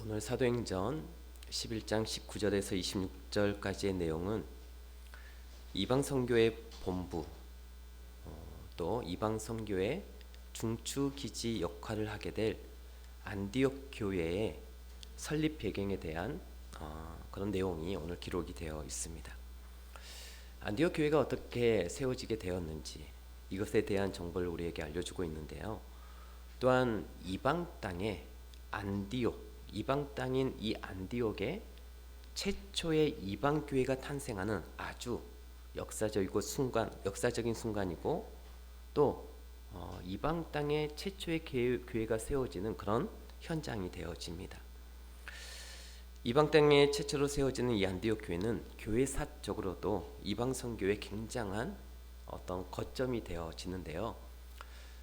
오늘 사도행전 11장 19절에서 26절까지의 내용은 이방 선교의 본부, 또 이방 선교의 중추 기지 역할을 하게 될 안디옥 교회의 설립 배경에 대한 그런 내용이 오늘 기록이 되어 있습니다. 안디옥 교회가 어떻게 세워지게 되었는지 이것에 대한 정보를 우리에게 알려주고 있는데요. 또한 이방 땅에 안디옥, 이방 땅인 이 안디옥에 최초의 이방 교회가 탄생하는 아주 역사적인 순간이고, 또 이방 땅에 최초의 교회가 세워지는 그런 현장이 되어집니다. 이방 땅에 최초로 세워지는 이 안디옥 교회는 교회사적으로도 이방 선교의 굉장한 어떤 거점이 되어지는데요.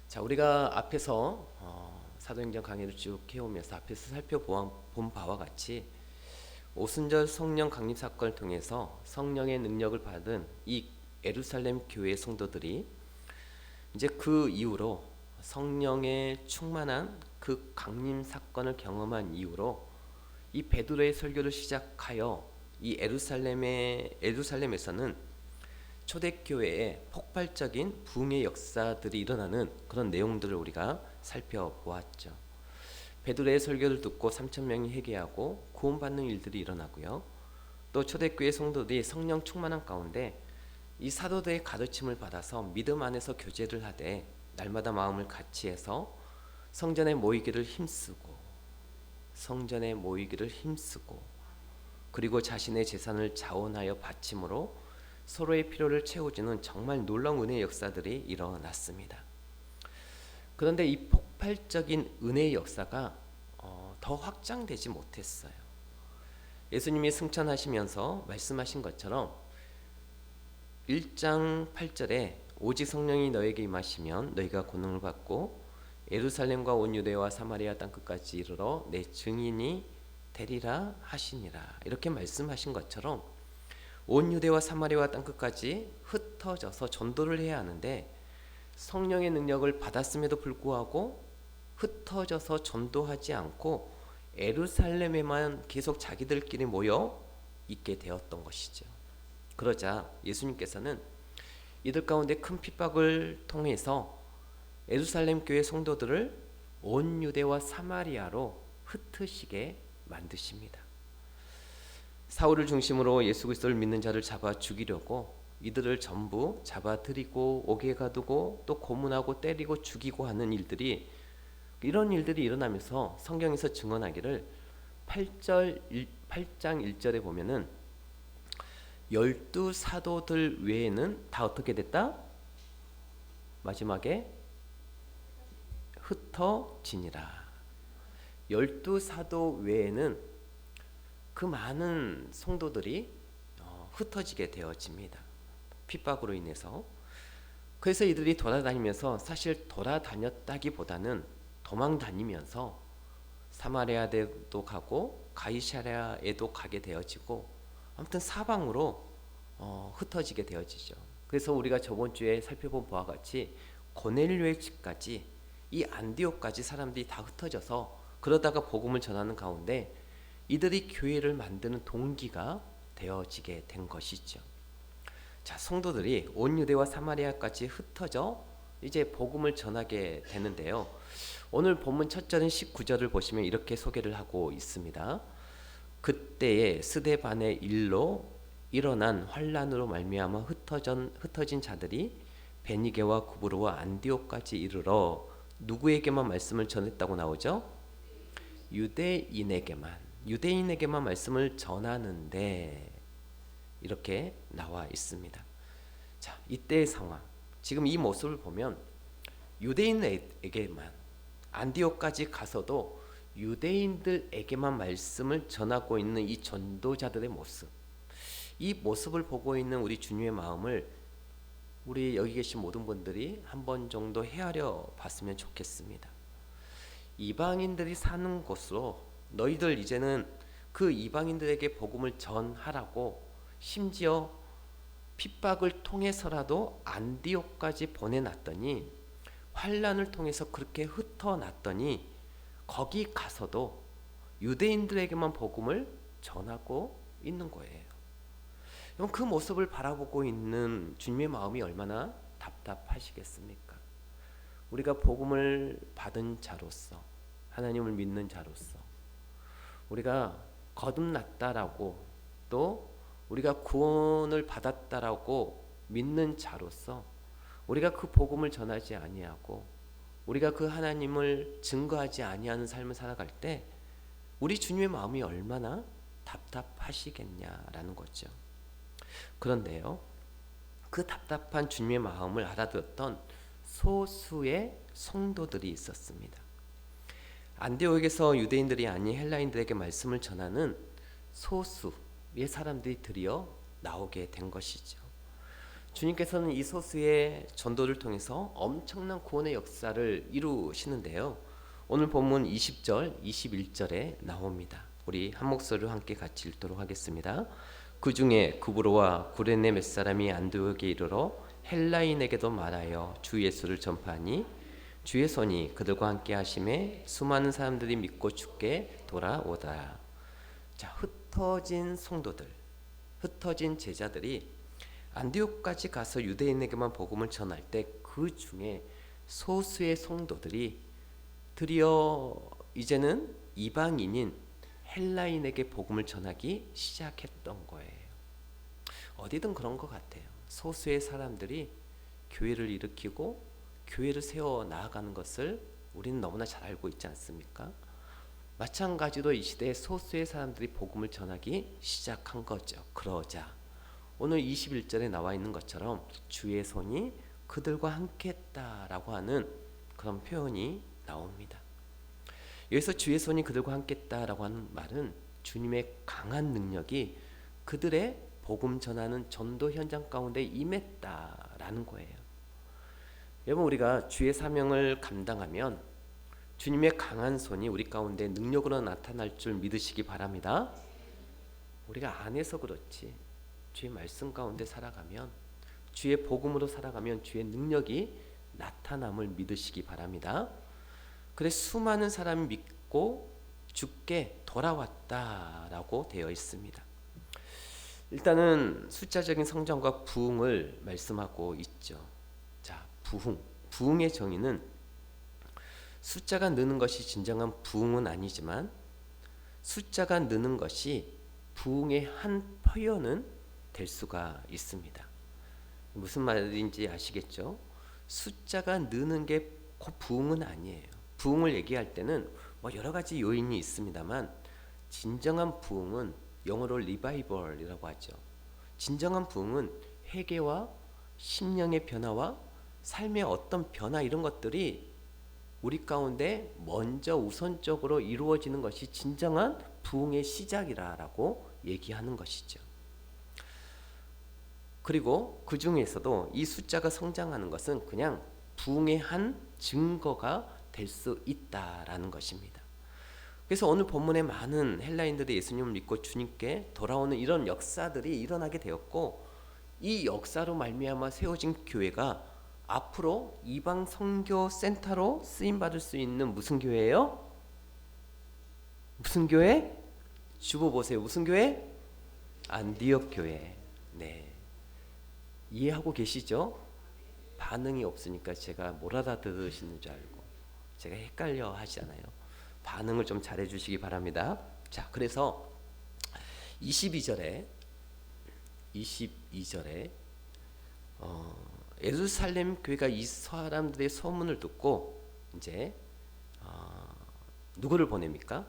자, 우리가 앞에서 사도행전 강의를 쭉 해오면서 앞에서 살펴본 바와 같이 오순절 성령 강림 사건을 통해서 성령의 능력을 받은 이 예루살렘 교회 성도들이 이제 그 이후로 성령의 충만한 그 강림 사건을 경험한 이후로 이 베드로의 설교를 시작하여 이 예루살렘에서는 초대교회의 폭발적인 부흥의 역사들이 일어나는 그런 내용들을 우리가 살펴보았죠. 베드로의 설교를 듣고 3,000명이 회개하고 구원받는 일들이 일어나고요. 또 초대교회 성도들이 성령 충만한 가운데 이 사도들의 가르침을 받아서 믿음 안에서 교제를 하되 날마다 마음을 같이해서 성전에 모이기를 힘쓰고 그리고 자신의 재산을 자원하여 바침으로 서로의 필요를 채워주는 정말 놀라운 은혜의 역사들이 일어났습니다. 그런데 이 폭발적인 은혜의 역사가 더 확장되지 못했어요. 예수님이 승천하시면서 말씀하신 것처럼 1장 8절에 오직 성령이 너에게 임하시면 너희가 권능을 받고 예루살렘과 온 유대와 사마리아 땅끝까지 이르러 내 증인이 되리라 하시니라, 이렇게 말씀하신 것처럼 온 유대와 사마리아 땅끝까지 흩어져서 전도를 해야 하는데, 성령의 능력을 받았음에도 불구하고 흩어져서 전도하지 않고 예루살렘에만 계속 자기들끼리 모여 있게 되었던 것이죠. 그러자 예수님께서는 이들 가운데 큰 핍박을 통해서 예루살렘 교회 성도들을 온 유대와 사마리아로 흩으시게 만드십니다. 사울을 중심으로 예수 그리스도를 믿는 자를 잡아 죽이려고 이들을 전부 잡아들이고 옥에 가두고 또 고문하고 때리고 죽이고 하는 이런 일들이 일어나면서 성경에서 증언하기를 8장 1절에 보면은 12사도들 외에는 다 어떻게 됐다? 마지막에 흩어지니라. 12사도 외에는 그 많은 성도들이 흩어지게 되어집니다. 핍박으로 인해서. 그래서 이들이 돌아다니면서, 사실 돌아다녔다기보다는 도망다니면서 사마리아에도 가고 가이사랴에도 가게 되어지고, 아무튼 사방으로 흩어지게 되어지죠. 그래서 우리가 저번 주에 살펴본 바와 같이 고넬료의 집까지, 이 안디옥까지 사람들이 다 흩어져서 그러다가 복음을 전하는 가운데 이들이 교회를 만드는 동기가 되어지게 된 것이죠. 자, 성도들이 온 유대와 사마리아까지 흩어져 이제 복음을 전하게 되는데요. 오늘 본문 첫 절인 19절을 보시면 이렇게 소개를 하고 있습니다. 그때에 스데반의 일로 일어난 환란으로 말미암아 흩어진 자들이 베니게와 구브로와 안디옥까지 이르러 누구에게만 말씀을 전했다고 나오죠? 유대인에게만 말씀을 전하는데, 이렇게 나와 있습니다. 자, 이때의 상황, 지금 이 모습을 보면 유대인에게만, 안디옥까지 가서도 유대인들에게만 말씀을 전하고 있는 이 전도자들의 모습, 이 모습을 보고 있는 우리 주님의 마음을 우리 여기 계신 모든 분들이 한 번 정도 헤아려 봤으면 좋겠습니다. 이방인들이 사는 곳으로 너희들 이제는 그 이방인들에게 복음을 전하라고, 심지어 핍박을 통해서라도 안디옥까지 보내놨더니, 환란을 통해서 그렇게 흩어놨더니 거기 가서도 유대인들에게만 복음을 전하고 있는 거예요. 그럼 그 모습을 바라보고 있는 주님의 마음이 얼마나 답답하시겠습니까? 우리가 복음을 받은 자로서, 하나님을 믿는 자로서, 우리가 거듭났다라고, 또 우리가 구원을 받았다라고 믿는 자로서 우리가 그 복음을 전하지 아니하고 우리가 그 하나님을 증거하지 아니하는 삶을 살아갈 때 우리 주님의 마음이 얼마나 답답하시겠냐라는 거죠. 그런데요, 그 답답한 주님의 마음을 알아들었던 소수의 성도들이 있었습니다. 안디옥에서 유대인들이 아닌 헬라인들에게 말씀을 전하는 소수의 사람들이 드디어 나오게 된 것이죠. 주님께서는 이 소수의 전도를 통해서 엄청난 구원의 역사를 이루시는데요. 오늘 본문 20절, 21절에 나옵니다. 우리 한 목소리로 함께 같이 읽도록 하겠습니다. 그 중에 구브로와 구레네 몇 사람이 안디옥에 이르러 헬라인에게도 말하여 주 예수를 전파하니 주의 손이 그들과 함께 하심에 수많은 사람들이 믿고 주께 돌아오더라. 자, 흩어진 성도들, 흩어진 제자들이 안디옥까지 가서 유대인에게만 복음을 전할 때 그 중에 소수의 성도들이 드디어 이제는 이방인인 헬라인에게 복음을 전하기 시작했던 거예요. 어디든 그런 것 같아요. 소수의 사람들이 교회를 일으키고 교회를 세워 나아가는 것을 우리는 너무나 잘 알고 있지 않습니까? 마찬가지로 이 시대에 소수의 사람들이 복음을 전하기 시작한 거죠. 그러자 오늘 21절에 나와 있는 것처럼 주의 손이 그들과 함께 했다라고 하는 그런 표현이 나옵니다. 여기서 주의 손이 그들과 함께 했다라고 하는 말은 주님의 강한 능력이 그들의 복음 전하는 전도 현장 가운데 임했다라는 거예요. 여러분, 우리가 주의 사명을 감당하면 주님의 강한 손이 우리 가운데 능력으로 나타날 줄 믿으시기 바랍니다. 우리가 안 해서 그렇지, 주의 말씀 가운데 살아가면, 주의 복음으로 살아가면 주의 능력이 나타남을 믿으시기 바랍니다. 그래 수많은 사람이 믿고 주께 돌아왔다라고 되어 있습니다. 일단은 숫자적인 성장과 부흥을 말씀하고 있죠. 자, 부흥의 정의는 숫자가 느는 것이 진정한 부흥은 아니지만 숫자가 느는 것이 부흥의 한 표현은 될 수가 있습니다. 무슨 말인지 아시겠죠? 숫자가 느는 게 곧 부흥은 아니에요. 부흥을 얘기할 때는 뭐 여러 가지 요인이 있습니다만 진정한 부흥은 영어로 리바이벌이라고 하죠. 진정한 부흥은 회개와 심령의 변화와 삶의 어떤 변화, 이런 것들이 우리 가운데 먼저 우선적으로 이루어지는 것이 진정한 부흥의 시작이라고 얘기하는 것이죠. 그리고 그 중에서도 이 숫자가 성장하는 것은 그냥 부흥의 한 증거가 될 수 있다라는 것입니다. 그래서 오늘 본문에 많은 헬라인들이 예수님을 믿고 주님께 돌아오는 이런 역사들이 일어나게 되었고, 이 역사로 말미암아 세워진 교회가 앞으로 이방 선교 센터로 쓰임 받을 수 있는 무슨 교회예요? 무슨 교회? 주보 보세요. 무슨 교회? 안디옥 교회. 네, 이해하고 계시죠? 반응이 없으니까 제가 뭘 알아들으시는 줄 알고 제가 헷갈려 하시잖아요. 반응을 좀 잘해 주시기 바랍니다. 자, 그래서 22절에 예루살렘 교회가 이 사람들의 소문을 듣고 이제 누구를 보냅니까?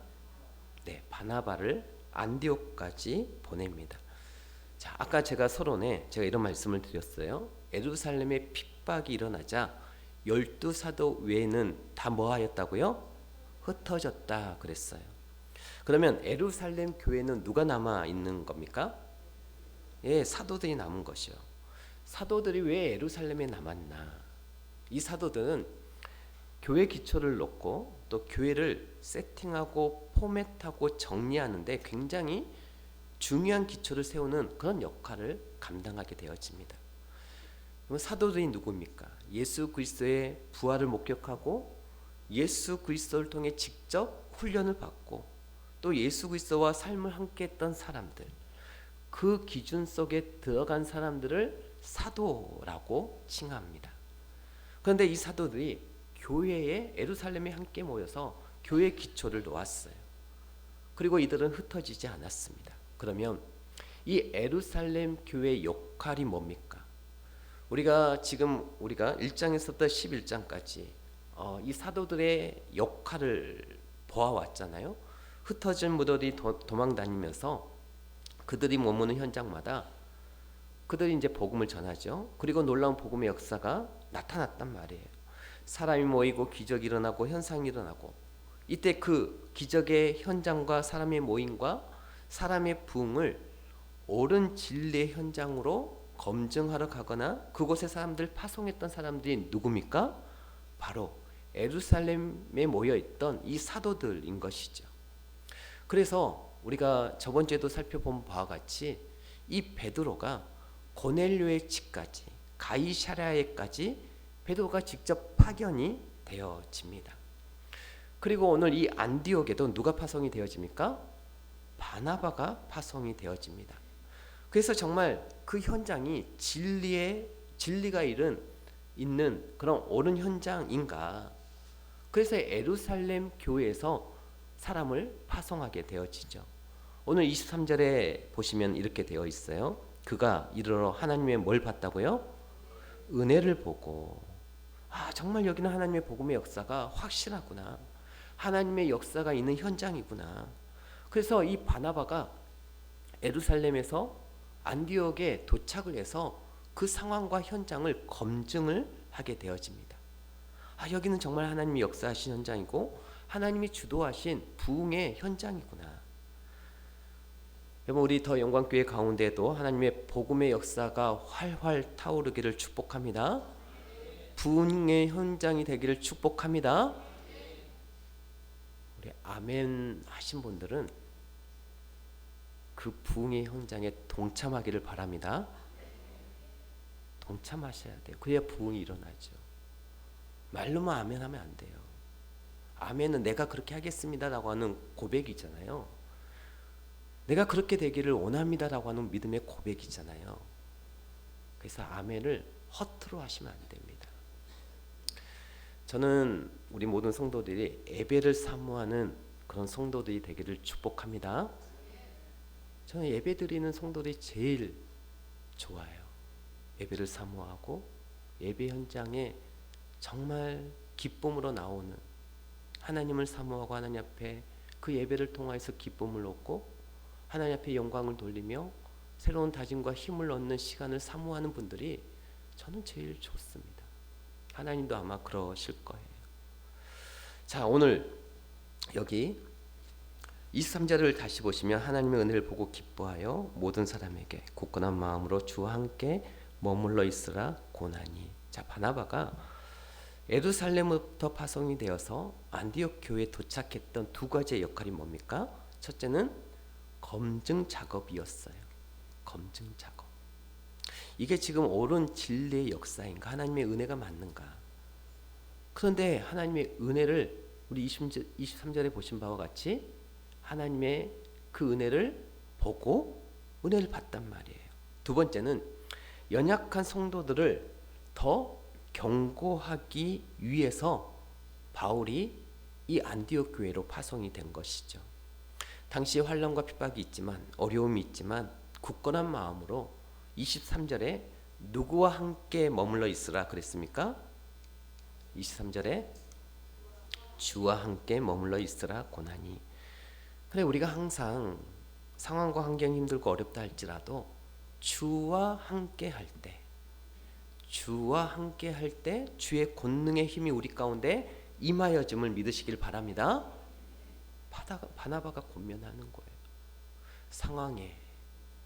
네, 바나바를 안디옥까지 보냅니다. 자, 아까 제가 서론에 제가 이런 말씀을 드렸어요. 예루살렘에 핍박이 일어나자 12사도 외에는 다 뭐하였다고요? 흩어졌다 그랬어요. 그러면 예루살렘 교회는 누가 남아 있는 겁니까? 예, 사도들이 남은 것이요. 사도들이 왜 예루살렘에 남았나? 이 사도들은 교회 기초를 놓고 또 교회를 세팅하고 포맷하고 정리하는데 굉장히 중요한 기초를 세우는 그런 역할을 감당하게 되어집니다. 그럼 사도들이 누구입니까? 예수 그리스도의 부활을 목격하고 예수 그리스도를 통해 직접 훈련을 받고 또 예수 그리스도와 삶을 함께 했던 사람들, 그 기준 속에 들어간 사람들을 사도라고 칭합니다. 그런데 이 사도들이 교회에 예루살렘에 함께 모여서 교회 기초를 놓았어요. 그리고 이들은 흩어지지 않았습니다. 그러면 이 예루살렘 교회의 역할이 뭡니까? 우리가 1장에서부터 11장까지 이 사도들의 역할을 보아왔잖아요. 흩어진 무도들이 도망 다니면서 그들이 머무는 현장마다 그들이 이제 복음을 전하죠. 그리고 놀라운 복음의 역사가 나타났단 말이에요. 사람이 모이고 기적이 일어나고 현상이 일어나고, 이때 그 기적의 현장과 사람의 모임과 사람의 부흥을 옳은 진리의 현장으로 검증하러 가거나 그곳에 사람들 파송했던 사람들이 누굽니까? 바로 예루살렘에 모여있던 이 사도들인 것이죠. 그래서 우리가 저번 주에도 살펴본 바와 같이 이 베드로가 고넬료의 집까지, 가이사랴에까지 베드로가 직접 파견이 되어집니다. 그리고 오늘 이 안디옥에도 누가 파송이 되어집니까? 바나바가 파송이 되어집니다. 그래서 정말 그 현장이 진리가 있는 그런 옳은 현장인가? 그래서 예루살렘 교회에서 사람을 파송하게 되어지죠. 오늘 23절에 보시면 이렇게 되어 있어요. 그가 이르러 하나님의 뭘 봤다고요? 은혜를 보고, 정말 여기는 하나님의 복음의 역사가 확실하구나, 하나님의 역사가 있는 현장이구나. 그래서 이 바나바가 예루살렘에서 안디옥에 도착을 해서 그 상황과 현장을 검증을 하게 되어집니다. 여기는 정말 하나님이 역사하신 현장이고 하나님이 주도하신 부흥의 현장이구나. 여러분, 우리 더 영광교회 가운데도 하나님의 복음의 역사가 활활 타오르기를 축복합니다. 부흥의 현장이 되기를 축복합니다. 우리 아멘 하신 분들은 그 부흥의 현장에 동참하기를 바랍니다. 동참하셔야 돼요. 그래야 부흥이 일어나죠. 말로만 아멘 하면 안 돼요. 아멘은 내가 그렇게 하겠습니다라고 하는 고백이잖아요. 내가 그렇게 되기를 원합니다라고 하는 믿음의 고백이잖아요. 그래서 아멘을 허투루 하시면 안 됩니다. 저는 우리 모든 성도들이 예배를 사모하는 그런 성도들이 되기를 축복합니다. 저는 예배 드리는 성도들이 제일 좋아요. 예배를 사모하고 예배 현장에 정말 기쁨으로 나오는, 하나님을 사모하고 하나님 앞에 그 예배를 통해서 기쁨을 얻고 하나님 앞에 영광을 돌리며 새로운 다짐과 힘을 얻는 시간을 사모하는 분들이 저는 제일 좋습니다. 하나님도 아마 그러실 거예요. 자, 오늘 여기 23절을 다시 보시면 하나님의 은혜를 보고 기뻐하여 모든 사람에게 굳건한 마음으로 주와 함께 머물러 있으라 고나니. 자, 바나바가 예루살렘부터 파송이 되어서 안디옥 교회에 도착했던 두 가지의 역할이 뭡니까? 첫째는 검증 작업이었어요. 검증 작업. 이게 지금 옳은 진리의 역사인가? 하나님의 은혜가 맞는가? 그런데 하나님의 은혜를 우리 23절에 보신 바와 같이 하나님의 그 은혜를 보고 은혜를 받단 말이에요. 두 번째는 연약한 성도들을 더 경고하기 위해서 바울이 이 안디옥 교회로 파송이 된 것이죠. 당시에 환난과 핍박이 있지만, 어려움이 있지만 굳건한 마음으로 23절에 누구와 함께 머물러 있으라 그랬습니까? 23절에 주와 함께 머물러 있으라 고나니. 그래, 우리가 항상 상황과 환경이 힘들고 어렵다 할지라도 주와 함께 할 때, 주의 권능의 힘이 우리 가운데 임하여짐을 믿으시길 바랍니다. 바나바가 권면하는 거예요. 상황에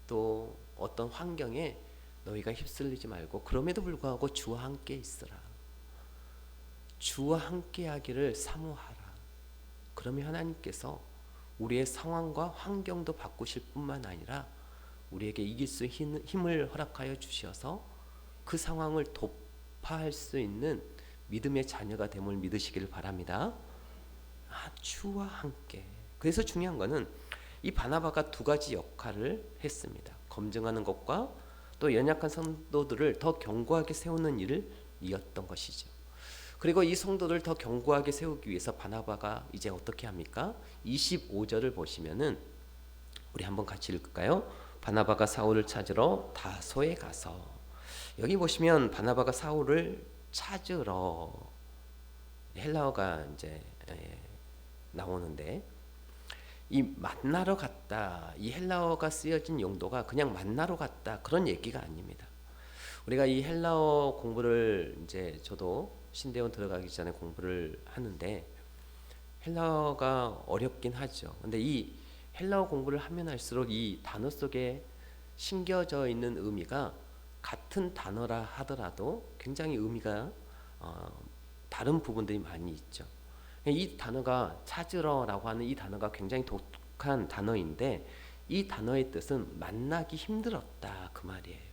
또 어떤 환경에 너희가 휩쓸리지 말고 그럼에도 불구하고 주와 함께 있으라. 주와 함께 하기를 사모하라. 그러면 하나님께서 우리의 상황과 환경도 바꾸실 뿐만 아니라 우리에게 이길 수 있는 힘을 허락하여 주셔서 그 상황을 돌파할 수 있는 믿음의 자녀가 됨을 믿으시길 바랍니다. 주와 함께. 그래서 중요한 거는 이 바나바가 두 가지 역할을 했습니다. 검증하는 것과 또 연약한 성도들을 더 견고하게 세우는 일을 이었던 것이죠. 그리고 이 성도를 더 견고하게 세우기 위해서 바나바가 이제 어떻게 합니까? 25절을 보시면은 우리 한번 같이 읽을까요? 바나바가 사울을 찾으러 다소에 가서, 여기 보시면 바나바가 사울을 찾으러, 헬라어가 이제 나오는데, 이 만나러 갔다, 이 헬라어가 쓰여진 용도가 그냥 만나러 갔다 그런 얘기가 아닙니다. 우리가 이 헬라어 공부를 이제 저도 신대원 들어가기 전에 공부를 하는데 헬라어가 어렵긴 하죠. 근데 이 헬라어 공부를 하면 할수록 이 단어 속에 심겨져 있는 의미가 같은 단어라 하더라도 굉장히 의미가 다른 부분들이 많이 있죠. 이 단어가 찾으러라고 하는 이 단어가 굉장히 독특한 단어인데 이 단어의 뜻은 만나기 힘들었다 그 말이에요.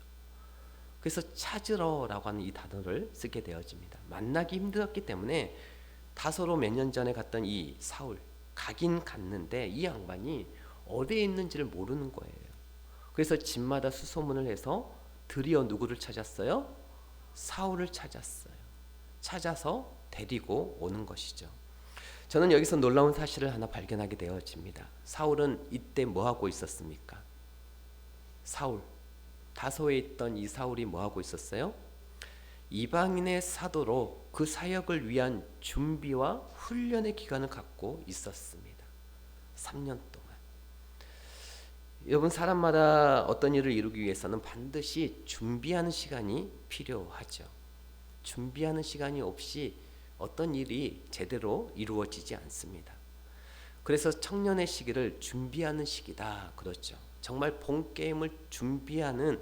그래서 찾으러라고 하는 이 단어를 쓰게 되어집니다. 만나기 힘들었기 때문에 다소로 몇 년 전에 갔던 이 사울, 가긴 갔는데 이 양반이 어디에 있는지를 모르는 거예요. 그래서 집마다 수소문을 해서 드디어 누구를 찾았어요? 사울을 찾았어요. 찾아서 데리고 오는 것이죠. 저는 여기서 놀라운 사실을 하나 발견하게 되어집니다. 사울은 이때 뭐하고 있었습니까? 사울, 다소에 있던 이 사울이 뭐하고 있었어요? 이방인의 사도로 그 사역을 위한 준비와 훈련의 기간을 갖고 있었습니다. 3년 동안. 여러분, 사람마다 어떤 일을 이루기 위해서는 반드시 준비하는 시간이 필요하죠. 준비하는 시간이 없이 어떤 일이 제대로 이루어지지 않습니다. 그래서 청년의 시기를 준비하는 시기다 그렇죠. 정말 본 게임을 준비하는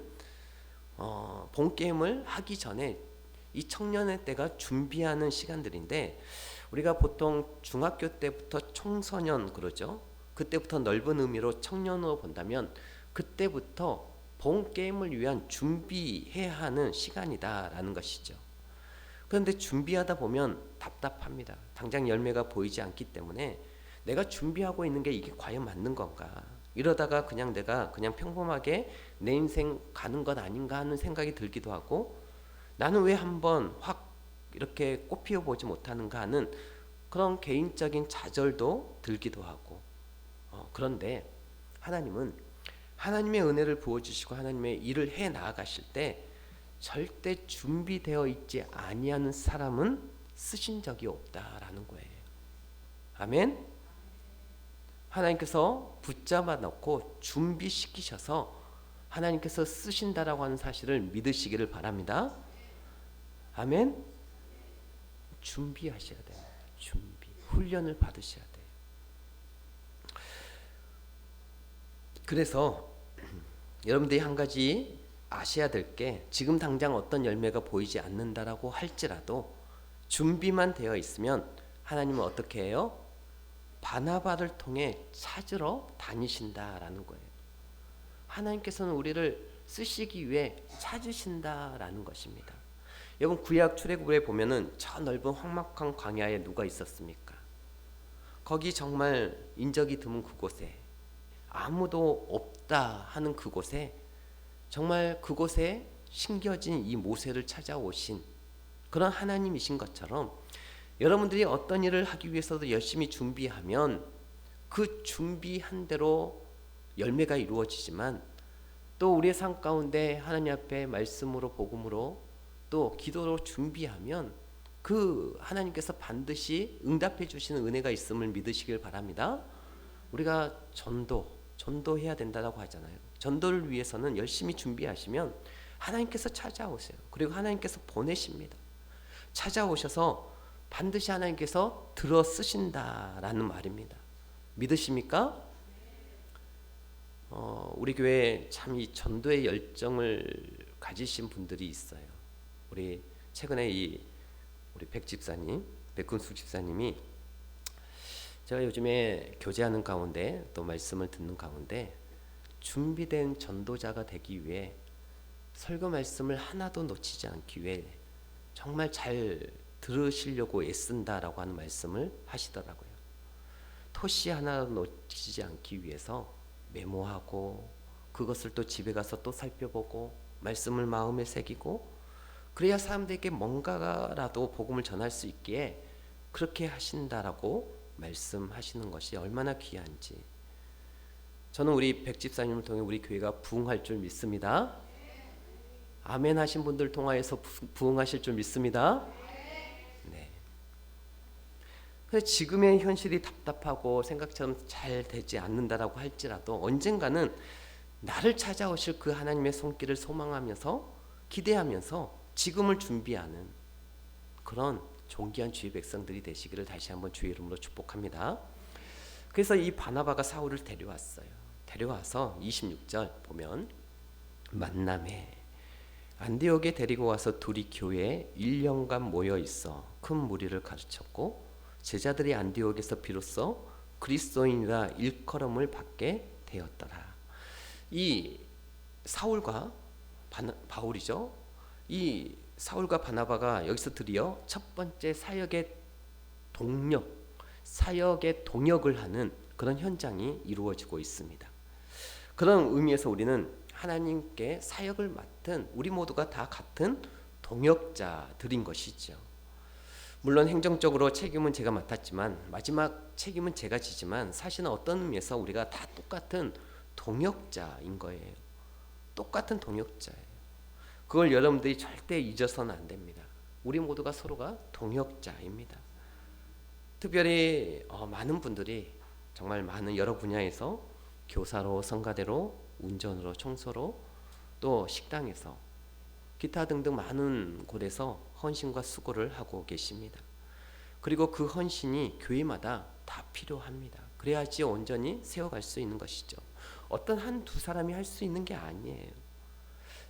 본 게임을 하기 전에 이 청년의 때가 준비하는 시간들인데 우리가 보통 중학교 때부터 청소년 그러죠. 그때부터 넓은 의미로 청년으로 본다면 그때부터 본 게임을 위한 준비해야 하는 시간이다라는 것이죠. 그런데 준비하다 보면 답답합니다. 당장 열매가 보이지 않기 때문에 내가 준비하고 있는 게 이게 과연 맞는 건가? 이러다가 그냥 내가 그냥 평범하게 내 인생 가는 것 아닌가 하는 생각이 들기도 하고 나는 왜 한번 확 이렇게 꽃피워 보지 못하는가 하는 그런 개인적인 좌절도 들기도 하고 그런데 하나님은 하나님의 은혜를 부어주시고 하나님의 일을 해 나아가실 때 절대 준비되어 있지 아니하는 사람은 쓰신 적이 없다라는 거예요. 아멘. 하나님께서 붙잡아 놓고 준비시키셔서 하나님께서 쓰신다라고 하는 사실을 믿으시기를 바랍니다. 아멘. 준비하셔야 돼요. 준비. 훈련을 받으셔야 돼요. 그래서 여러분들이 한 가지 아셔야 될 게 지금 당장 어떤 열매가 보이지 않는다라고 할지라도 준비만 되어 있으면 하나님은 어떻게 해요? 바나바를 통해 찾으러 다니신다라는 거예요. 하나님께서는 우리를 쓰시기 위해 찾으신다라는 것입니다. 여러분 구약 출애굽에 보면은 저 넓은 험악한 광야에 누가 있었습니까? 거기 정말 인적이 드문 그곳에 아무도 없다 하는 그곳에 정말 그곳에 심겨진 이 모세를 찾아오신 그런 하나님이신 것처럼 여러분들이 어떤 일을 하기 위해서도 열심히 준비하면 그 준비한 대로 열매가 이루어지지만 또 우리의 삶 가운데 하나님 앞에 말씀으로 복음으로 또 기도로 준비하면 그 하나님께서 반드시 응답해 주시는 은혜가 있음을 믿으시길 바랍니다. 우리가 전도해야 된다고 하잖아요. 전도를 위해서는 열심히 준비하시면 하나님께서 찾아오세요. 그리고 하나님께서 보내십니다. 찾아오셔서 반드시 하나님께서 들어 쓰신다라는 말입니다. 믿으십니까? 우리 교회에 참 이 전도의 열정을 가지신 분들이 있어요. 우리 최근에 우리 백근숙 집사님이 제가 요즘에 교제하는 가운데 또 말씀을 듣는 가운데 준비된 전도자가 되기 위해 설교 말씀을 하나도 놓치지 않기 위해 정말 잘 들으시려고 애쓴다라고 하는 말씀을 하시더라고요. 토시 하나 놓치지 않기 위해서 메모하고 그것을 또 집에 가서 또 살펴보고 말씀을 마음에 새기고 그래야 사람들에게 뭔가라도 복음을 전할 수 있기에 그렇게 하신다라고 말씀하시는 것이 얼마나 귀한지 저는 우리 백집사님을 통해 우리 교회가 부흥할 줄 믿습니다. 아멘 하신 분들 통하여서 부흥하실 줄 믿습니다. 네. 그래서 지금의 현실이 답답하고 생각처럼 잘 되지 않는다라고 할지라도 언젠가는 나를 찾아오실 그 하나님의 손길을 소망하면서 기대하면서 지금을 준비하는 그런 존귀한 주의 백성들이 되시기를 다시 한번 주의 이름으로 축복합니다. 그래서 이 바나바가 사울을 데려왔어요. 데려와서 26절 보면 만남에 안디옥에 데리고 와서 둘이 교회에 1년간 모여 있어 큰 무리를 가르쳤고 제자들이 안디옥에서 비로소 그리스도인이라 일컬음을 받게 되었더라. 이 사울과 바울이죠. 이 사울과 바나바가 여기서 드디어 첫 번째 사역의 동역을 하는 그런 현장이 이루어지고 있습니다. 그런 의미에서 우리는 하나님께 사역을 맡은 우리 모두가 다 같은 동역자들인 것이죠. 물론 행정적으로 책임은 제가 맡았지만 마지막 책임은 제가 지지만 사실은 어떤 의미에서 우리가 다 똑같은 동역자인 거예요. 똑같은 동역자예요. 그걸 여러분들이 절대 잊어서는 안 됩니다. 우리 모두가 서로가 동역자입니다. 특별히 많은 분들이 정말 많은 여러 분야에서 교사로, 성가대로, 운전으로, 청소로, 또 식당에서 기타 등등 많은 곳에서 헌신과 수고를 하고 계십니다. 그리고 그 헌신이 교회마다 다 필요합니다. 그래야지 온전히 세워갈 수 있는 것이죠. 어떤 한두 사람이 할 수 있는 게 아니에요.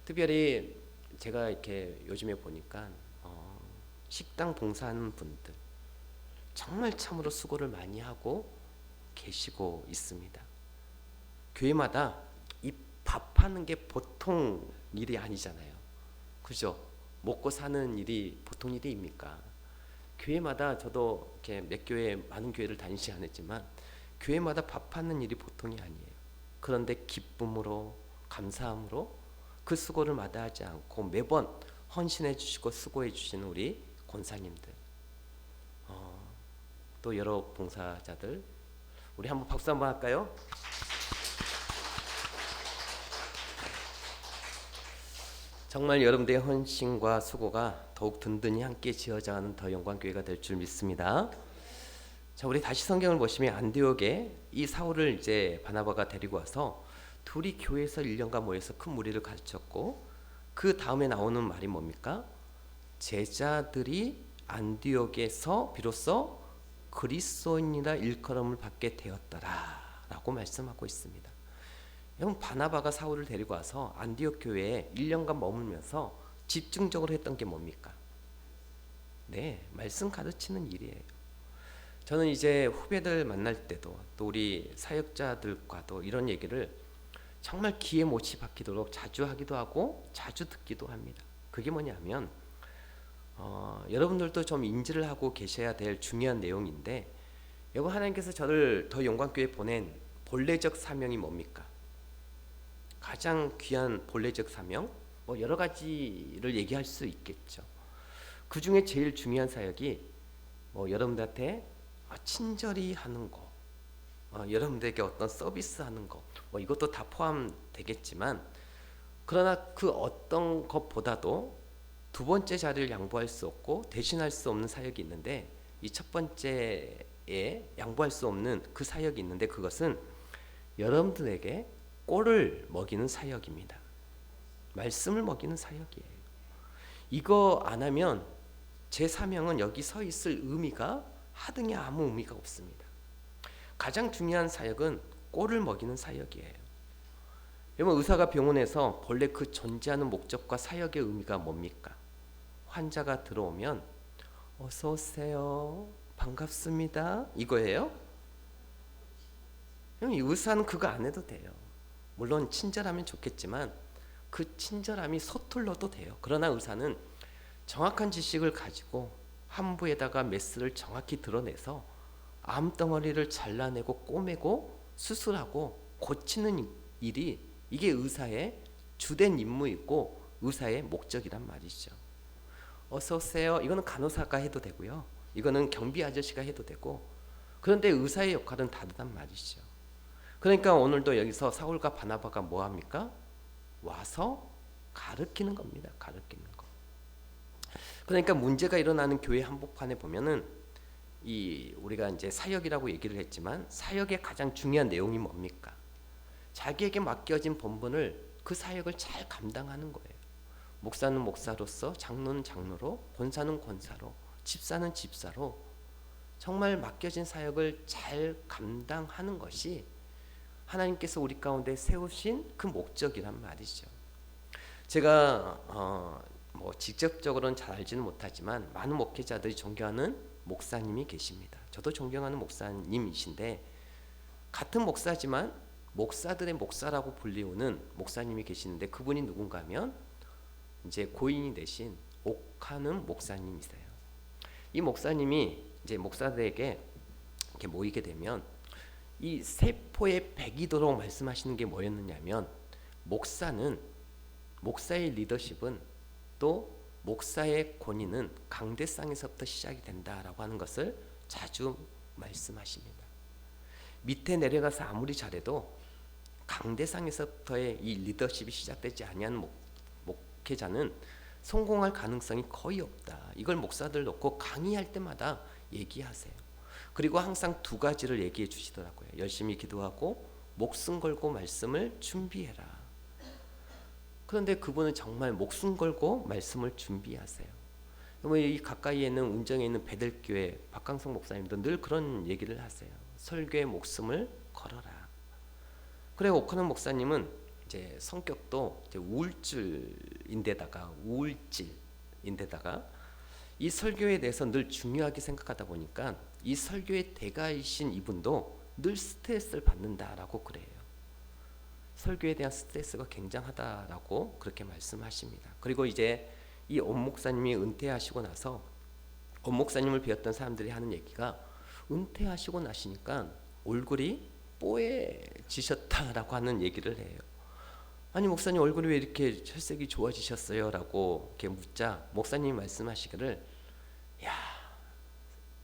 특별히 제가 이렇게 요즘에 보니까 식당 봉사하는 분들 정말 참으로 수고를 많이 하고 계시고 있습니다. 교회마다 이 밥하는 게 보통 일이 아니잖아요. 그죠? 먹고 사는 일이 보통 일입니까? 교회마다 저도 이렇게 몇 교회 많은 교회를 다니지 않았지만 교회마다 밥하는 일이 보통이 아니에요. 그런데 기쁨으로 감사함으로 그 수고를 마다하지 않고 매번 헌신해 주시고 수고해 주시는 우리 권사님들 또 여러 봉사자들 우리 한번 박수 한번 할까요? 정말 여러분들의 헌신과 수고가 더욱 든든히 함께 지어져가는 더 영광교회가 될 줄 믿습니다. 자, 우리 다시 성경을 보시면 안디옥에 이 사울을 이제 바나바가 데리고 와서 둘이 교회에서 1년간 모여서 큰 무리를 가르쳤고 그 다음에 나오는 말이 뭡니까? 제자들이 안디옥에서 비로소 그리스도인이라 일컬음을 받게 되었더라 라고 말씀하고 있습니다. 여러분 바나바가 사울을 데리고 와서 안디옥 교회에 1년간 머물면서 집중적으로 했던 게 뭡니까? 네, 말씀 가르치는 일이에요. 저는 이제 후배들 만날 때도 또 우리 사역자들과도 이런 얘기를 정말 귀에 못이 박히도록 자주 하기도 하고 자주 듣기도 합니다. 그게 뭐냐면 여러분들도 좀 인지를 하고 계셔야 될 중요한 내용인데 여러분 하나님께서 저를 더 영광교회에 보낸 본래적 사명이 뭡니까? 가장 귀한 본래적 사명 뭐 여러 가지를 얘기할 수 있겠죠. 그 중에 제일 중요한 사역이 여러분들한테 친절히 하는 거, 여러분들에게 어떤 서비스하는 거, 이것도 다 포함되겠지만 그러나 그 어떤 것보다도 두 번째 자리를 양보할 수 없고 대신할 수 없는 사역이 있는데 이 첫 번째에 양보할 수 없는 그 사역이 있는데 그것은 여러분들에게 꼴을 먹이는 사역입니다. 말씀을 먹이는 사역이에요. 이거 안 하면 제 사명은 여기 서 있을 의미가 하등에 아무 의미가 없습니다. 가장 중요한 사역은 꼴을 먹이는 사역이에요. 여러분 의사가 병원에서 본래 그 존재하는 목적과 사역의 의미가 뭡니까? 환자가 들어오면 어서 오세요, 반갑습니다 이거예요? 이 의사는 그거 안 해도 돼요. 물론 친절하면 좋겠지만 그 친절함이 서툴러도 돼요. 그러나 의사는 정확한 지식을 가지고 환부에다가 메스를 정확히 드러내서 암덩어리를 잘라내고 꼬매고 수술하고 고치는 일이 이게 의사의 주된 임무이고 의사의 목적이란 말이죠. 어서 오세요. 이거는 간호사가 해도 되고요. 이거는 경비 아저씨가 해도 되고, 그런데 의사의 역할은 다르단 말이죠. 그러니까 오늘도 여기서 사울과 바나바가 뭐 합니까? 와서 가르치는 겁니다. 가르치는 거. 그러니까 문제가 일어나는 교회 한복판에 보면은 이 우리가 이제 사역이라고 얘기를 했지만 사역의 가장 중요한 내용이 뭡니까? 자기에게 맡겨진 본분을 그 사역을 잘 감당하는 거예요. 목사는 목사로서, 장로는 장로로, 권사는 권사로, 집사는 집사로 정말 맡겨진 사역을 잘 감당하는 것이 하나님께서 우리 가운데 세우신 그 목적이란 말이죠. 제가 뭐 직접적으로는 잘 알지는 못하지만 많은 목회자들이 존경하는 목사님이 계십니다. 저도 존경하는 목사님이신데 같은 목사지만 목사들의 목사라고 불리우는 목사님이 계시는데 그분이 누군가 하면 이제 고인이 되신 옥하는 목사님이세요. 이 목사님이 이제 목사들에게 이렇게 모이게 되면 이 세포에 백이도록 말씀하시는 게 뭐였느냐면 목사의 리더십은 또 목사의 권위는 강대상에서부터 시작이 된다라고 하는 것을 자주 말씀하십니다. 밑에 내려가서 아무리 잘해도 강대상에서부터의 이 리더십이 시작되지 아니한 목회자는 성공할 가능성이 거의 없다. 이걸 목사들 놓고 강의할 때마다 얘기하세요. 그리고 항상 두 가지를 얘기해 주시더라고요. 열심히 기도하고 목숨 걸고 말씀을 준비해라. 그런데 그분은 정말 목숨 걸고 말씀을 준비하세요. 이 가까이에 있는 운정에 있는 베들교회 박강성 목사님도 늘 그런 얘기를 하세요. 설교의 목숨을 걸어라. 그래 오커는 목사님은 이제 성격도 이제 우울질인데다가 이 설교에 대해서 늘 중요하게 생각하다 보니까 이 설교의 대가이신 이분도 늘 스트레스를 받는다라고 그래요. 설교에 대한 스트레스가 굉장하다라고 그렇게 말씀하십니다. 그리고 이제 이 엄 목사님이 은퇴하시고 나서 엄 목사님을 비웠던 사람들이 하는 얘기가 은퇴하시고 나시니까 얼굴이 뽀얘지셨다라고 하는 얘기를 해요. 아니 목사님 얼굴이 왜 이렇게 혈색이 좋아지셨어요? 라고 이렇게 묻자 목사님이 말씀하시기를 야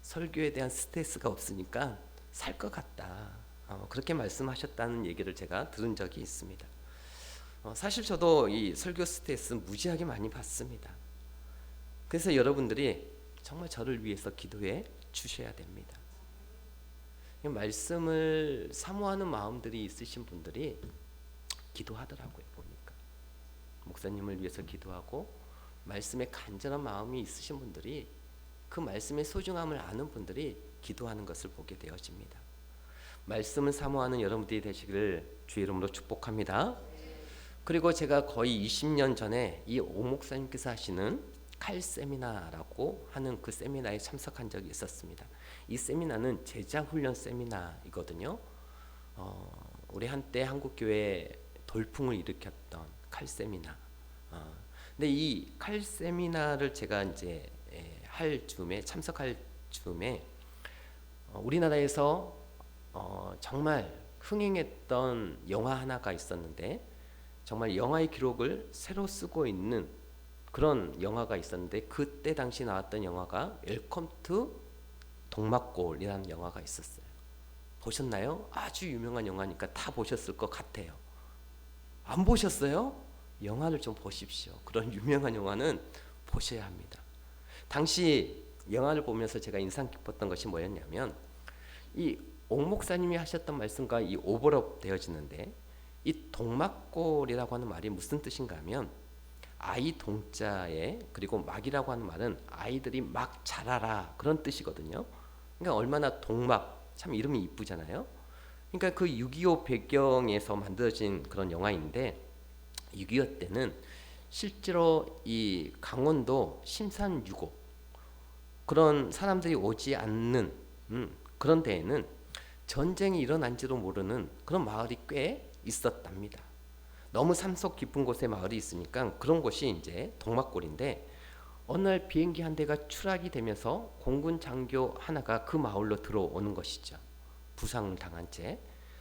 설교에 대한 스트레스가 없으니까 살 것 같다. 그렇게 말씀하셨다는 얘기를 제가 들은 적이 있습니다. 사실 저도 이 설교 스트레스 무지하게 많이 받습니다. 그래서 여러분들이 정말 저를 위해서 기도해 주셔야 됩니다. 말씀을 사모하는 마음들이 있으신 분들이 기도하더라고요. 보니까 목사님을 위해서 기도하고 말씀에 간절한 마음이 있으신 분들이 그 말씀의 소중함을 아는 분들이 기도하는 것을 보게 되어집니다. 말씀을 사모하는 여러분들이 되시기를 주의 이름으로 축복합니다. 그리고 제가 거의 20년 전에 이 오 목사님께서 하시는 칼 세미나라고 하는 그 세미나에 참석한 적이 있었습니다. 이 세미나는 제자 훈련 세미나이거든요. 우리 한때 한국교회 돌풍을 일으켰던 칼 세미나. 근데 이 칼 세미나를 제가 이제 참석할 즈음에 우리나라에서 정말 흥행했던 영화 하나가 있었는데 정말 영화의 기록을 새로 쓰고 있는 그런 영화가 있었는데 그때 당시 나왔던 영화가 웰컴 투 동막골이라는 영화가 있었어요. 보셨나요? 아주 유명한 영화니까 다 보셨을 것 같아요. 안 보셨어요? 영화를 좀 보십시오. 그런 유명한 영화는 보셔야 합니다. 당시 영화를 보면서 제가 인상 깊었던 것이 뭐였냐면 이 옥 목사님이 하셨던 말씀과 이 오버랩 되어지는데 이 동막골이라고 하는 말이 무슨 뜻인가 하면 아이 동자에 그리고 막이라고 하는 말은 아이들이 막 자라라 그런 뜻이거든요. 그러니까 얼마나 동막 참 이름이 이쁘잖아요. 그러니까 그 6.25 배경에서 만들어진 그런 영화인데 6.25 때는 실제로 이 강원도 심산유고 그런 사람들이 오지 않는 그런 데에는 전쟁이 일어난지도 모르는 그런 마을이 꽤 있었답니다. 너무 산속 깊은 곳에 마을이 있으니까 그런 곳이 이제 동막골인데 어느 날 비행기 한 대가 추락이 되면서 공군 장교 하나가 그 마을로 들어오는 것이죠. 부상을 당한 채.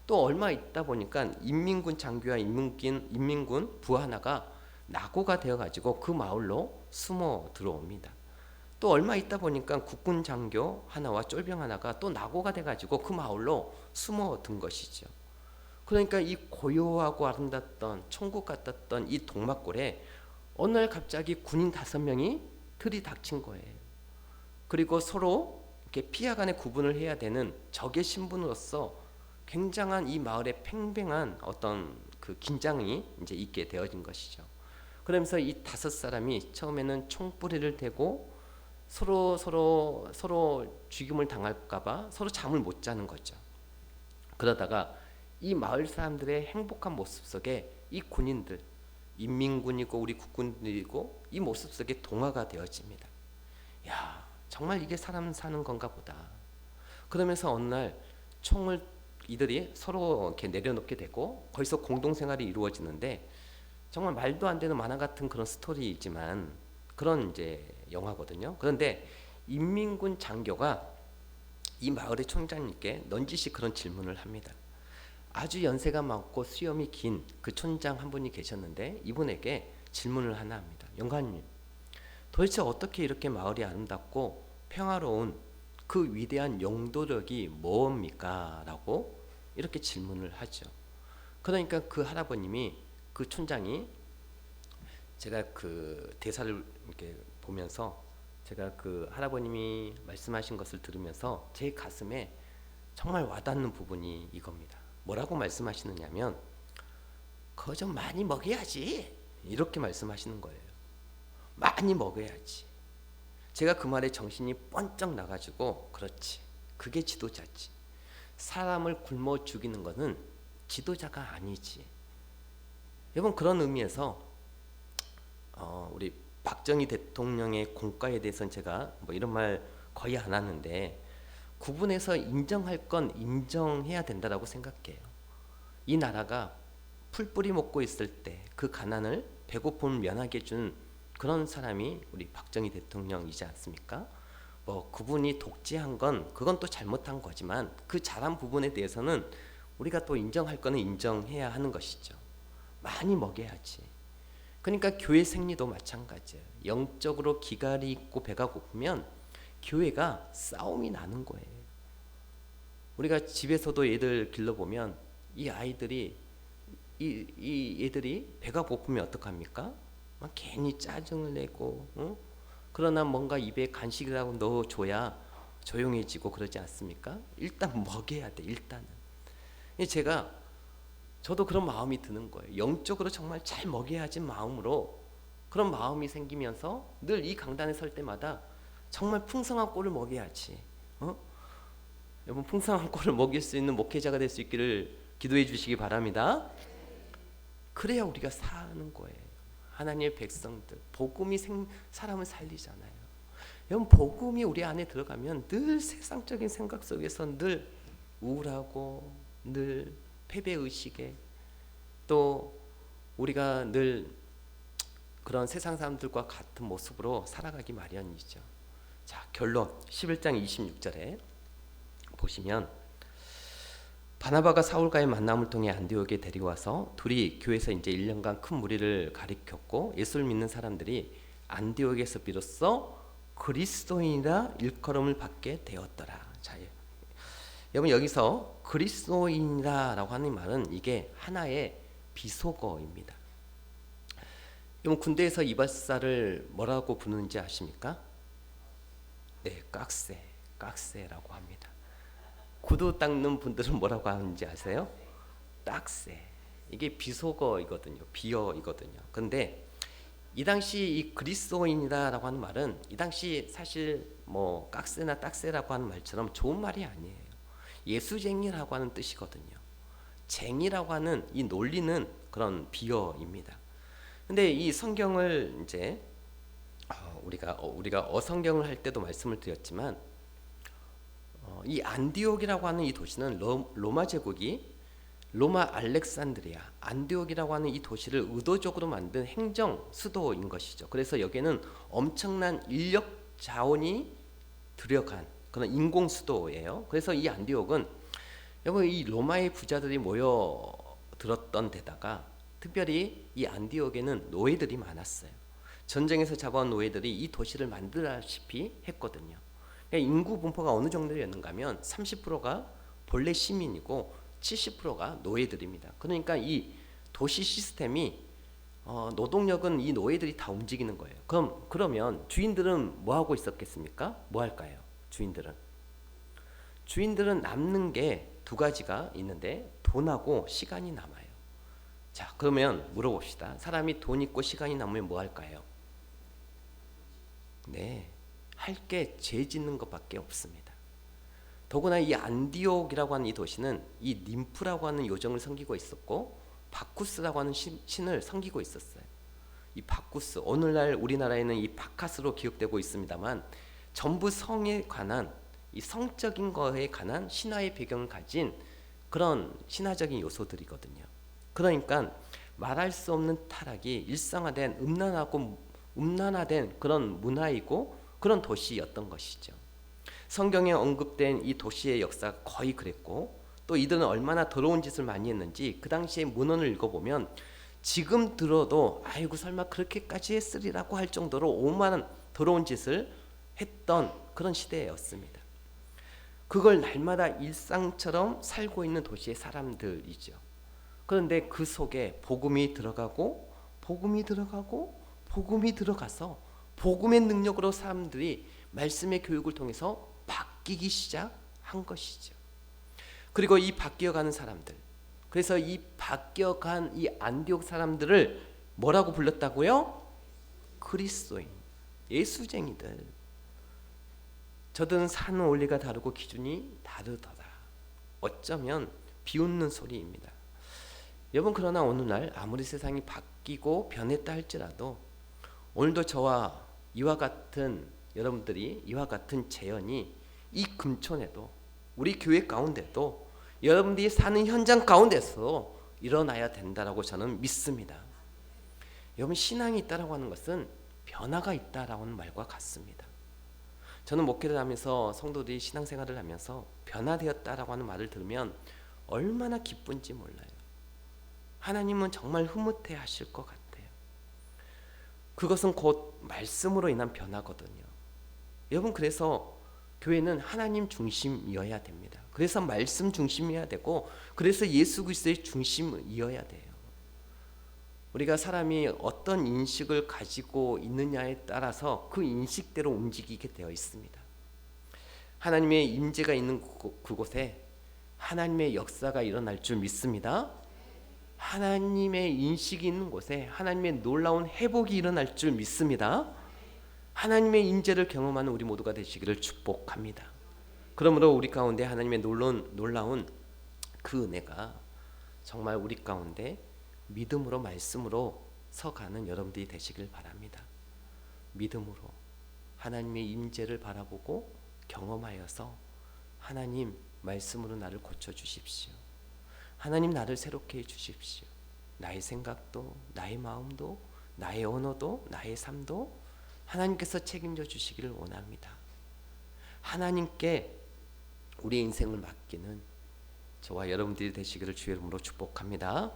또 얼마 있다 보니까 인민군 장교와 인민군 부 하나가 낙오가 되어가지고 그 마을로 숨어 들어옵니다. 또 얼마 있다 보니까 국군 장교 하나와 쫄병 하나가 또 낙오가 돼가지고 그 마을로 숨어 든 것이죠. 그러니까 이 고요하고 아름답던 천국 같았던 이 동막골에 어느 날 갑자기 군인 5명이 들이닥친 거예요. 그리고 서로 이렇게 피하간에 구분을 해야 되는 적의 신분으로서 굉장한 이 마을의 팽팽한 어떤 그 긴장이 이제 있게 되어진 것이죠. 그러면서 이 5사람이 처음에는 총뿌리를 대고 서로 죽임을 당할까봐 서로 잠을 못 자는 거죠. 그러다가 이 마을 사람들의 행복한 모습 속에 이 군인들, 인민군이고 우리 국군들이고 이 모습 속에 동화가 되어집니다. 야, 정말 이게 사람 사는 건가 보다. 그러면서 어느 날 총을 이들이 서로 이렇게 내려놓게 되고 거기서 공동생활이 이루어지는데 정말 말도 안 되는 만화 같은 그런 스토리이지만 그런 이제 영화거든요. 그런데 인민군 장교가 이 마을의 총장님께 넌지시 그런 질문을 합니다. 아주 연세가 많고 수염이 긴 그 촌장 한 분이 계셨는데 이분에게 질문을 하나 합니다. 영감님, 도대체 어떻게 이렇게 마을이 아름답고 평화로운 그 위대한 용도력이 뭡니까? 라고 이렇게 질문을 하죠. 그러니까 그 할아버님이 그 촌장이 제가 그 대사를 이렇게 보면서 제가 그 할아버님이 말씀하신 것을 들으면서 제 가슴에 정말 와닿는 부분이 이겁니다. 뭐라고 말씀하시느냐면 그거 좀 많이 먹여야지 이렇게 말씀하시는 거예요. 많이 먹어야지. 제가 그 말에 정신이 번쩍 나가지고 그렇지, 그게 지도자지. 사람을 굶어 죽이는 것은 지도자가 아니지. 여러분, 그런 의미에서 우리 박정희 대통령의 공과에 대해서는 제가 뭐 이런 말 거의 안 하는데 구분해서 인정할 건 인정해야 된다고 생각해요. 이 나라가 풀뿌리 먹고 있을 때 그 가난을 배고픔을 면하게 해준 그런 사람이 우리 박정희 대통령이지 않습니까? 뭐 그분이 독재한 건 그건 또 잘못한 거지만 그 잘한 부분에 대해서는 우리가 또 인정할 거는 인정해야 하는 것이죠. 많이 먹여야지. 그러니까 교회 생리도 마찬가지예요. 영적으로 기갈이 있고 배가 고프면 교회가 싸움이 나는 거예요. 우리가 집에서도 애들 길러보면 이 아이들이 이 애들이 배가 고프면 어떡합니까? 막 괜히 짜증을 내고 그러나 뭔가 입에 간식이라고 넣어줘야 조용해지고 그러지 않습니까? 일단 먹여야 돼. 일단은. 저도 그런 마음이 드는 거예요. 영적으로 정말 잘 먹여야지 마음으로 그런 마음이 생기면서 늘 이 강단에 설 때마다 정말 풍성한 꼴을 먹여야지. 여러분, 풍성한 꼴을 먹일 수 있는 목회자가 될 수 있기를 기도해 주시기 바랍니다. 그래야 우리가 사는 거예요. 하나님의 백성들, 복음이 사람을 살리잖아요. 여러분, 복음이 우리 안에 들어가면 늘 세상적인 생각 속에서 늘 우울하고 늘 패배의식에 또 우리가 늘 그런 세상 사람들과 같은 모습으로 살아가기 마련이죠. 자, 결론 11장 26절에 보시면 바나바가 사울과의 만남을 통해 안디옥에 데리고 와서 둘이 교회에서 이제 1년간 큰 무리를 가리켰고 예수를 믿는 사람들이 안디옥에서 비로소 그리스도인이라 일컬음을 받게 되었더라. 자, 여러분, 여기서 그리스도인이라고 하는 말은 이게 하나의 비속어입니다. 여러분, 군대에서 이발사를 뭐라고 부르는지 아십니까? 네, 깍새라고 합니다. 구두 닦는 분들은 뭐라고 하는지 아세요? 딱새. 이게 비속어이거든요. 비어이거든요. 근데 이 당시 이 그리스도인이라고 하는 말은 이 당시 사실 뭐 깍새나 딱새라고 하는 말처럼 좋은 말이 아니에요. 예수쟁이라고 하는 뜻이거든요. 쟁이라고 하는 이 논리는 그런 비어입니다. 근데 이 성경을 이제 우리가 어성경을 할 때도 말씀을 드렸지만 이 안디옥이라고 하는 이 도시는 로마 제국이 로마 알렉산드리아 안디옥이라고 하는 이 도시를 의도적으로 만든 행정 수도인 것이죠. 그래서 여기에는 엄청난 인력 자원이 들여간 그런 인공 수도예요. 그래서 이 안디옥은 여러분 이 로마의 부자들이 모여 들었던 데다가 특별히 이 안디옥에는 노예들이 많았어요. 전쟁에서 잡아온 노예들이 이 도시를 만들다시피 했거든요. 그러니까 인구 분포가 어느 정도였는가 하면 30%가 본래 시민이고 70%가 노예들입니다. 그러니까 이 도시 시스템이 노동력은 이 노예들이 다 움직이는 거예요. 그러면 주인들은 뭐 하고 있었겠습니까? 뭐 할까요? 주인들은 남는 게 두 가지가 있는데 돈하고 시간이 남아요. 자, 그러면 물어봅시다. 사람이 돈 있고 시간이 남으면 뭐 할까요? 네, 할 게 죄 짓는 것밖에 없습니다. 더구나 이 안디옥이라고 하는 이 도시는 이 님프라고 하는 요정을 섬기고 있었고 바쿠스라고 하는 신을 섬기고 있었어요. 이 바쿠스, 오늘날 우리나라에는 이 바카스로 기억되고 있습니다만 전부 성에 관한 이 성적인 거에 관한 신화의 배경을 가진 그런 신화적인 요소들이거든요. 그러니까 말할 수 없는 타락이 일상화된 음란화된 그런 문화이고 그런 도시였던 것이죠. 성경에 언급된 이 도시의 역사가 거의 그랬고 또 이들은 얼마나 더러운 짓을 많이 했는지 그 당시의 문헌을 읽어보면 지금 들어도 아이고 설마 그렇게까지 했으리라고 할 정도로 오만한 더러운 짓을 했던 그런 시대였습니다. 그걸 날마다 일상처럼 살고 있는 도시의 사람들이죠. 그런데 그 속에 복음이 들어가서 복음의 능력으로 사람들이 말씀의 교육을 통해서 바뀌기 시작한 것이죠. 그리고 이 바뀌어가는 사람들, 그래서 이 바뀌어간 이 안디옥 사람들을 뭐라고 불렀다고요? 그리스도인, 예수쟁이들. 저들은 사는 원리가 다르고 기준이 다르더라. 어쩌면 비웃는 소리입니다. 여러분, 그러나 오늘날 아무리 세상이 바뀌고 변했다 할지라도 오늘도 저와 여러분들이 이와 같은 재현이 이 금촌에도 우리 교회 가운데도 여러분들이 사는 현장 가운데서 일어나야 된다라고 저는 믿습니다. 여러분, 신앙이 있다라고 하는 것은 변화가 있다라고 하는 말과 같습니다. 저는 목회를 하면서 성도들이 신앙생활을 하면서 변화되었다라고 하는 말을 들으면 얼마나 기쁜지 몰라요. 하나님은 정말 흐뭇해 하실 것 같아요. 그것은 곧 말씀으로 인한 변화거든요. 여러분, 그래서 교회는 하나님 중심이어야 됩니다. 그래서 말씀 중심이어야 되고 그래서 예수 그리스도의 중심이어야 돼요. 우리가 사람이 어떤 인식을 가지고 있느냐에 따라서 그 인식대로 움직이게 되어 있습니다. 하나님의 임재가 있는 그곳에 하나님의 역사가 일어날 줄 믿습니다. 하나님의 인식이 있는 곳에 하나님의 놀라운 회복이 일어날 줄 믿습니다. 하나님의 임재를 경험하는 우리 모두가 되시기를 축복합니다. 그러므로 우리 가운데 하나님의 놀라운 그 은혜가 정말 우리 가운데 믿음으로 말씀으로 서가는 여러분들이 되시길 바랍니다. 믿음으로 하나님의 임재를 바라보고 경험하여서 하나님 말씀으로 나를 고쳐주십시오. 하나님 나를 새롭게 해주십시오. 나의 생각도 나의 마음도 나의 언어도 나의 삶도 하나님께서 책임져 주시기를 원합니다. 하나님께 우리의 인생을 맡기는 저와 여러분들이 되시기를 주의 이름으로 축복합니다.